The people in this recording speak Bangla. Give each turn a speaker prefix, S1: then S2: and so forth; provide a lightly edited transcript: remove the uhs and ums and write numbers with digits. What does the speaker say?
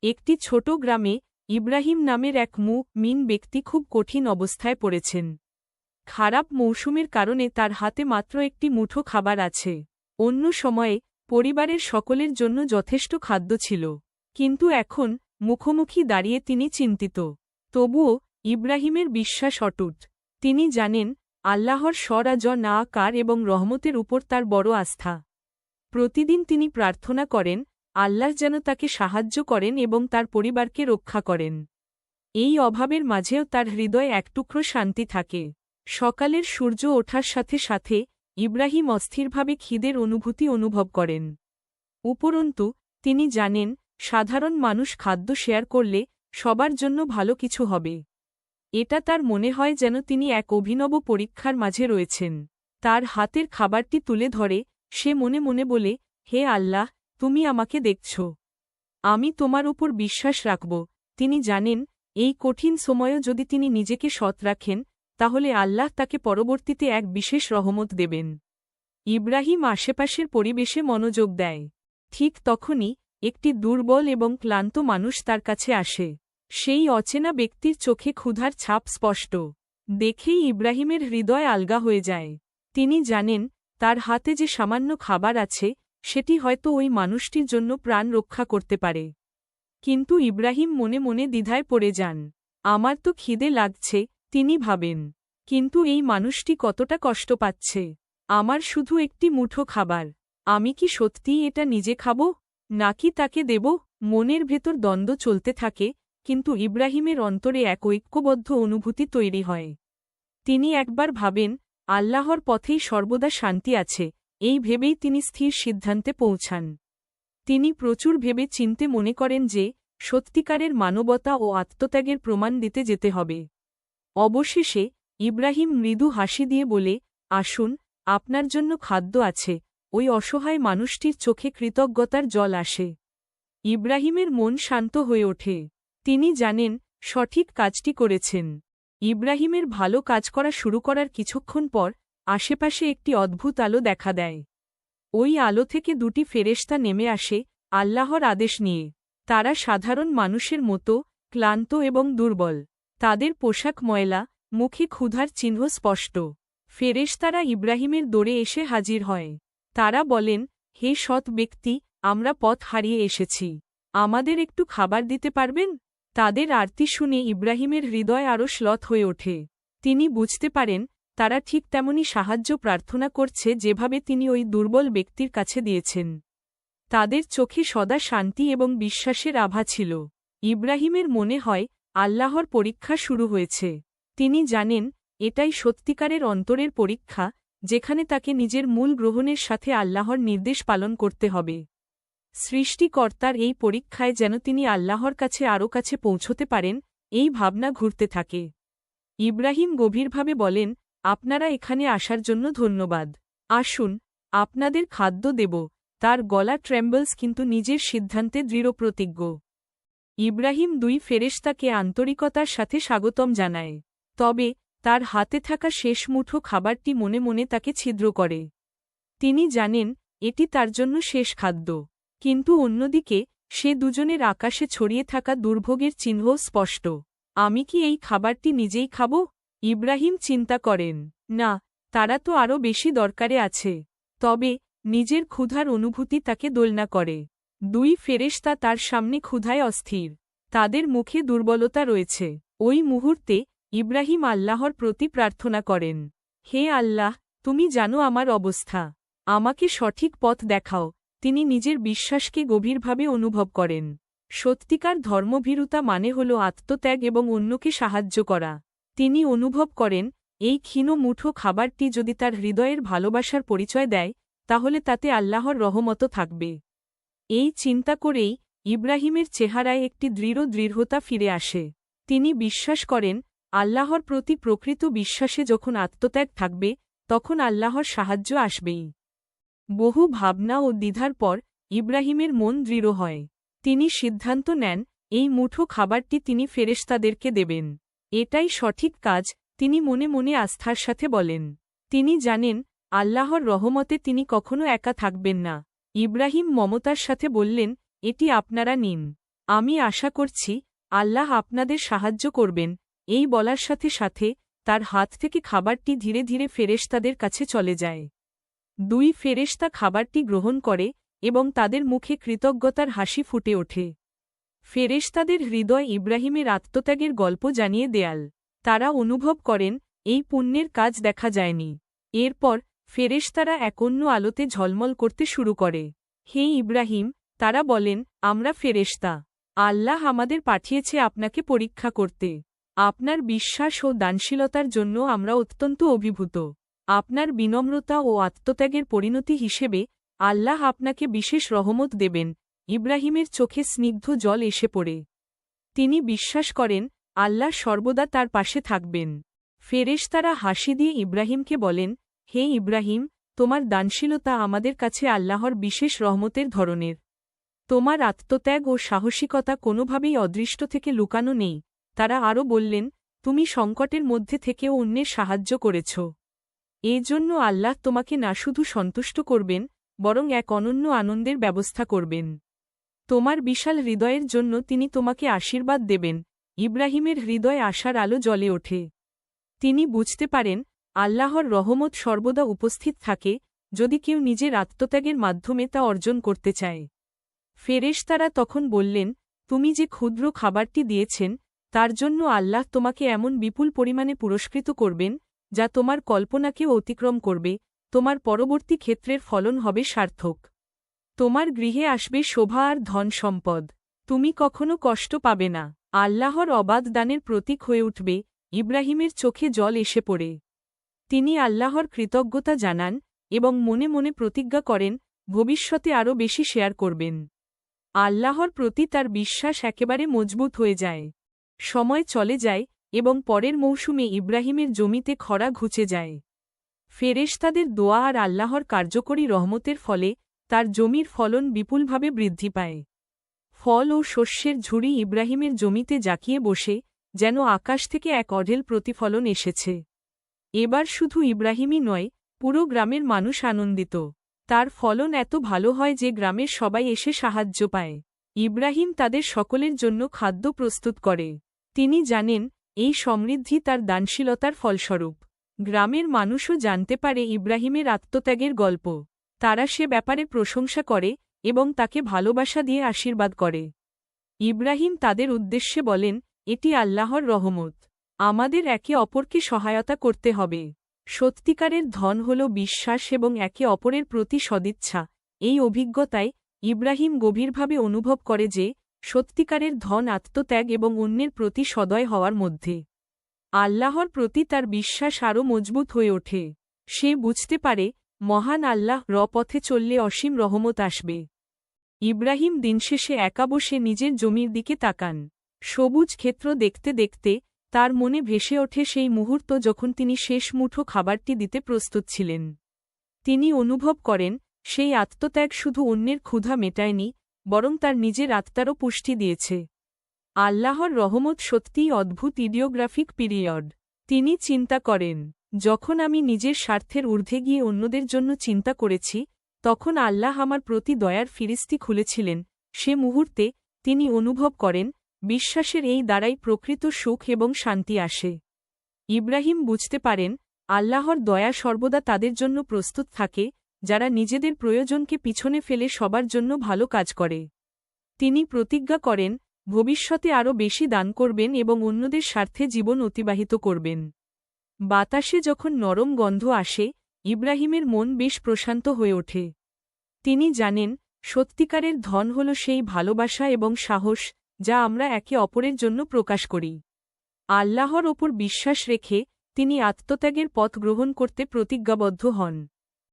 S1: একটি ছোট গ্রামে ইব্রাহিম নামের এক মুমিন ব্যক্তি খুব কঠিন অবস্থায় পড়েছেন। খারাপ মৌসুমের কারণে তার হাতে মাত্র একটি মুঠো খাবার আছে। অন্য সময়ে পরিবারের সকলের জন্য যথেষ্ট খাদ্য ছিল, কিন্তু এখন মুখোমুখি দাঁড়িয়ে তিনি চিন্তিত। তবুও ইব্রাহিমের বিশ্বাস অটুট। তিনি জানেন আল্লাহর না কার এবং রহমতের উপর তার বড় আস্থা। প্রতিদিন তিনি প্রার্থনা করেন আল্লাহ যেন তাকে সাহায্য করেন এবং তার পরিবারকে রক্ষা করেন। এই অভাবের মাঝেও তার হৃদয়ে এক টুকরো শান্তি থাকে। সকালের সূর্য ওঠার সাথে সাথে ইব্রাহিম অস্থিরভাবে খিদের অনুভূতি অনুভব করেন। উপরন্তু তিনি জানেন সাধারণ মানুষ খাদ্য শেয়ার করলে সবার জন্য ভালো কিছু হবে। এটা তার মনে হয় যেন তিনি এক অভিনব পরীক্ষার মাঝে রয়েছেন। তার হাতের খাবারটি তুলে ধরে সে মনে মনে বলে, হে আল্লাহ, তুমি আমাকে দেখছ, আমি তোমার উপর বিশ্বাস রাখব। তিনি জানেন এই কঠিন সময়েও যদি তিনি নিজেকে সৎ রাখেন তাহলে আল্লাহ তাকে পরবর্তীতে এক বিশেষ রহমত দেবেন। ইব্রাহিম আশেপাশের পরিবেশে মনোযোগ দেয়। ঠিক তখনই একটি দুর্বল এবং ক্লান্ত মানুষ তার কাছে আসে। সেই অচেনা ব্যক্তির চোখে ক্ষুধার ছাপ স্পষ্ট। দেখেই ইব্রাহিমের হৃদয় আলগা হয়ে যায়। তিনি জানেন তার হাতে যে সামান্য খাবার আছে সেটি হয়তো ওই মানুষটির জন্য প্রাণ রক্ষা করতে পারে। কিন্তু ইব্রাহিম মনে মনে দ্বিধায় পড়ে যান। আমার তো খিদে লাগছে, তিনি ভাবেন, কিন্তু এই মানুষটি কতটা কষ্ট পাচ্ছে। আমার শুধু একটি মুঠো খাবার, আমি কি সত্যিই এটা নিজে খাব নাকি তাকে দেব? মনের ভেতর দ্বন্দ্ব চলতে থাকে, কিন্তু ইব্রাহিমের অন্তরে এক ঐক্যবদ্ধ অনুভূতি তৈরি হয়। তিনি একবার ভাবেন আল্লাহর পথেই সর্বদা শান্তি আছে, এই ভেবেই তিনি স্থির সিদ্ধান্তে পৌঁছান। তিনি প্রচুর ভেবে চিনতে মনে করেন যে সত্যিকারের মানবতা ও আত্মত্যাগের প্রমাণ দিতে যেতে হবে। অবশেষে ইব্রাহিম মৃদু হাসি দিয়ে বলে, আসুন, আপনার জন্য খাদ্য আছে। ওই অসহায় মানুষটির চোখে কৃতজ্ঞতার জল আসে। ইব্রাহিমের মন শান্ত হয়ে ওঠে। তিনি জানেন সঠিক কাজটি করেছেন। ইব্রাহিমের ভালো কাজ করা শুরু করার কিছুক্ষণ পর আশেপাশে একটি অদ্ভুত আলো দেখা দেয়। ওই আলো থেকে দুটি ফেরেশতা নেমে আসে আল্লাহর আদেশ নিয়ে। তারা সাধারণ মানুষের মতো ক্লান্ত এবং দুর্বল। তাদের পোশাক ময়লা, মুখে ক্ষুধার চিহ্ন স্পষ্ট। ফেরেশতারা ইব্রাহিমের দৌড়ে এসে হাজির হয়। তারা বলেন, হে সৎ ব্যক্তি, আমরা পথ হারিয়ে এসেছি, আমাদের একটু খাবার দিতে পারবেন? তাদের আরতি শুনে ইব্রাহিমের হৃদয় আরও শ্লথ হয়ে ওঠে। তিনি বুঝতে পারেন তারা ঠিক তেমনই সাহায্য প্রার্থনা করছে যেভাবে তিনি ওই দুর্বল ব্যক্তির কাছে দিয়েছেন। তাদের চোখে সদা শান্তি এবং বিশ্বাসের আভা ছিল। ইব্রাহিমের মনে হয় আল্লাহর পরীক্ষা শুরু হয়েছে। তিনি জানেন এটাই সত্যিকারের অন্তরের পরীক্ষা, যেখানে তাকে নিজের মূল গ্রহণের সাথে আল্লাহর নির্দেশ পালন করতে হবে। সৃষ্টিকর্তার এই পরীক্ষায় যেন তিনি আল্লাহর কাছে আরও কাছে পৌঁছতে পারেন, এই ভাবনা ঘুরতে থাকে। ইব্রাহিম গভীরভাবে বলেন, আপনারা এখানে আসার জন্য ধন্যবাদ। আসুন, আপনাদের খাদ্য দেব। তার গলা ট্রেম্বলস কিন্তু নিজের সিদ্ধান্তে দৃঢ়প্রতিজ্ঞ। ইব্রাহিম দুই ফেরেশতাকে আন্তরিকতার সাথে স্বাগতম জানায়। তবে তার হাতে থাকা শেষ মুঠো খাবারটি মনে মনে তাকে ছিদ্র করে। তিনি জানেন এটি তার জন্য শেষ খাদ্য। কিন্তু অন্যদিকে সে দুজনের আকাশে ছড়িয়ে থাকা দুর্ভোগের চিহ্ন স্পষ্ট। আমি কি এই খাবারটি নিজেই খাব? ইব্রাহিম চিন্তা করেন, না, তারা তো আরও বেশি দরকারে আছে। তবে নিজের ক্ষুধার অনুভূতি তাকে দোলনা করে। দুই ফেরেশতা তার সামনে ক্ষুধায় অস্থির। তাদের মুখে দুর্বলতা রয়েছে। ওই মুহূর্তে ইব্রাহিম আল্লাহর প্রতি প্রার্থনা করেন, হে আল্লাহ, তুমি জানো আমার অবস্থা, আমাকে সঠিক পথ দেখাও। তিনি নিজের বিশ্বাসকে গভীরভাবে অনুভব করেন। সত্যিকার ধর্মভীরুতা মানে হল আত্মত্যাগ এবং অন্যকে সাহায্য করা। তিনি অনুভব করেন এই ক্ষীণ মুঠো খাবারটি যদি তার হৃদয়ের ভালোবাসার পরিচয় দেয় তাহলে তাতে আল্লাহর রহমত থাকবে। এই চিন্তা করেই ইব্রাহিমের চেহারায় একটি দৃঢ়তা ফিরে আসে। তিনি বিশ্বাস করেন আল্লাহর প্রতি প্রকৃত বিশ্বাসে যখন আত্মত্যাগ থাকবে তখন আল্লাহর সাহায্য আসবেই। বহু ভাবনা ও দ্বিধার পর ইব্রাহিমের মন দৃঢ় হয়। তিনি সিদ্ধান্ত নেন এই মুঠো খাবারটি তিনি ফেরেশতাদেরকে দেবেন। এটাই সঠিক কাজ, তিনি মনে মনে আস্থার সাথে বলেন। তিনি জানেন আল্লাহর রহমতে তিনি কখনো একা থাকবেন না। ইব্রাহিম মমতার সাথে বললেন, এটি আপনারা নিন, আমি আশা করছি আল্লাহ আপনাদের সাহায্য করবেন। এই বলার সাথে সাথে তার হাত থেকে খাবারটি ধীরে ধীরে ফেরেশতাদের কাছে চলে যায়। 2 ফেরেশতা খাবারটি গ্রহণ করে এবং তাদের মুখে কৃতজ্ঞতার হাসি ফুটে ওঠে। ফেরেশতাদের হৃদয় ইব্রাহিমের আত্মত্যাগের গল্প জানিয়ে দেয়াল। তারা অনুভব করেন এই পুণ্যের কাজ দেখা যায়নি। এরপর ফেরেশতারা এক অন্য আলোতে ঝলমল করতে শুরু করে। হে ইব্রাহিম, তারা বলেন, আমরা ফেরেশতা। আল্লাহ আমাদের পাঠিয়েছে আপনাকে পরীক্ষা করতে। আপনার বিশ্বাস ও দানশীলতার জন্য আমরা অত্যন্ত অভিভূত। আপনার বিনম্রতা ও আত্মত্যাগের পরিণতি হিসেবে আল্লাহ আপনাকে বিশেষ রহমত দেবেন। ইব্রাহিমের চোখে স্নিগ্ধ জল এসে পড়ে। তিনি বিশ্বাস করেন আল্লাহ সর্বদা তার পাশে থাকবেন। ফেরেশতারা হাসি দিয়ে ইব্রাহিমকে বলেন, হে ইব্রাহিম, তোমার দানশীলতা আমাদের কাছে আল্লাহর বিশেষ রহমতের ধরনের। তোমার আত্মত্যাগ ও সাহসিকতা কোনোভাবেই অদৃষ্ট থেকে লুকানো নেই। তারা আরও বললেন, তুমি সংকটের মধ্যে থেকেও অন্যের সাহায্য করেছ। এজন্য আল্লাহ তোমাকে না শুধু সন্তুষ্ট করবেন, বরং এক অনন্য আনন্দের ব্যবস্থা করবেন। তোমার বিশাল হৃদয়ের জন্য তিনি তোমাকে আশীর্বাদ দেবেন। ইব্রাহিমের হৃদয়ে আশার আলো জ্বলে ওঠে। তিনি বুঝতে পারেন আল্লাহর রহমত সর্বদা উপস্থিত থাকে, যদি কেউ নিজের আত্মত্যাগের মাধ্যমে তা অর্জন করতে চায়। ফেরেশতারা তখন বললেন, তুমি যে ক্ষুদ্র খাবারটি দিয়েছেন, তার জন্য আল্লাহ তোমাকে এমন বিপুল পরিমাণে পুরস্কৃত করবেন, যা তোমার কল্পনাকেও অতিক্রম করবে। তোমার পরবর্তী ক্ষেত্রের ফলন হবে সার্থক। তোমার গৃহে আসবে শোভা আর ধন সম্পদ। তুমি কখনো কষ্ট পাবে না। আল্লাহর অবাধ দানের প্রতীক হয়ে উঠবে। ইব্রাহিমের চোখে জল এসে পড়ে। তিনি আল্লাহর কৃতজ্ঞতা জানান এবং মনে মনে প্রতিজ্ঞা করেন ভবিষ্যতে আরও বেশি শেয়ার করবেন। আল্লাহর প্রতি তার বিশ্বাস একেবারে মজবুত হয়ে যায়। সময় চলে যায় এবং পরের মৌসুমে ইব্রাহিমের জমিতে খরা ঘুচে যায়। ফেরেশতাদের দোয়া আর আল্লাহর কার্যকরী রহমতের ফলে তার জমির ফলন বিপুলভাবে বৃদ্ধি পায়। ফল ও শস্যের ঝুড়ি ইব্রাহিমের জমিতে জাঁকিয়ে বসে, যেন আকাশ থেকে এক অঢেল প্রতিফলন এসেছে। এবার শুধু ইব্রাহিমই নয়, পুরো গ্রামের মানুষ আনন্দিত। তার ফলন এত ভালো হয় যে গ্রামের সবাই এসে সাহায্য পায়। ইব্রাহিম তাদের সকলের জন্য খাদ্য প্রস্তুত করে। তিনি জানেন এই সমৃদ্ধি তার দানশীলতার ফলস্বরূপ। গ্রামের মানুষও জানতে পারে ইব্রাহিমের আত্মত্যাগের গল্প। তারা সে ব্যাপারে প্রশংসা করে এবং তাকে ভালোবাসা দিয়ে আশীর্বাদ করে। ইব্রাহিম তাদের উদ্দেশ্যে বলেন, এটি আল্লাহর রহমত। আমাদের একে অপরকে সহায়তা করতে হবে। সত্যিকারের ধন হল বিশ্বাস এবং একে অপরের প্রতি সদিচ্ছা। এই অভিজ্ঞতায় ইব্রাহিম গভীরভাবে অনুভব করে যে সত্যিকারের ধন আত্মত্যাগ এবং অন্যের প্রতি সদয় হওয়ার মধ্যে। আল্লাহর প্রতি তার বিশ্বাস আরও মজবুত হয়ে ওঠে। সে বুঝতে পারে মহান আল্লাহ পথে চললে অসীম রহমত আসবে। ইব্রাহিম দিনশেষে একা বসে নিজের জমির দিকে তাকান। সবুজ ক্ষেত্র দেখতে দেখতে তার মনে ভেসে ওঠে সেই মুহূর্ত যখন তিনি শেষ মুঠো খাবারটি দিতে প্রস্তুত ছিলেন। তিনি অনুভব করেন সেই আত্মত্যাগ শুধু অন্যের ক্ষুধা মেটায়নি, বরং তার নিজের আত্মারও পুষ্টি দিয়েছে। আল্লাহর রহমত সত্যিই অদ্ভুত ইডিওগ্রাফিক পিরিয়ড। তিনি চিন্তা করেন, যখন আমি নিজের স্বার্থের ঊর্ধ্বে গিয়ে অন্যদের জন্য চিন্তা করেছি, তখন আল্লাহ আমার প্রতি দয়ার ফিরিস্তি খুলেছিলেন। সে মুহূর্তে তিনি অনুভব করেন বিশ্বাসের এই দ্বারাই প্রকৃত সুখ এবং শান্তি আসে। ইব্রাহিম বুঝতে পারেন আল্লাহর দয়া সর্বদা তাদের জন্য প্রস্তুত থাকে, যারা নিজেদের প্রয়োজনকে পিছনে ফেলে সবার জন্য ভালো কাজ করে। তিনি প্রতিজ্ঞা করেন ভবিষ্যতে আরও বেশি দান করবেন এবং অন্যদের স্বার্থে জীবন অতিবাহিত করবেন। বাতাসে যখন নরম গন্ধ আসে, ইব্রাহিমের মন বেশ প্রশান্ত হয়ে ওঠে। তিনি জানেন সত্যিকারের ধন হল সেই ভালোবাসা এবং সাহস যা আমরা একে অপরের জন্য প্রকাশ করি। আল্লাহর ওপর বিশ্বাস রেখে তিনি আত্মত্যাগের পথ গ্রহণ করতে প্রতিজ্ঞাবদ্ধ হন।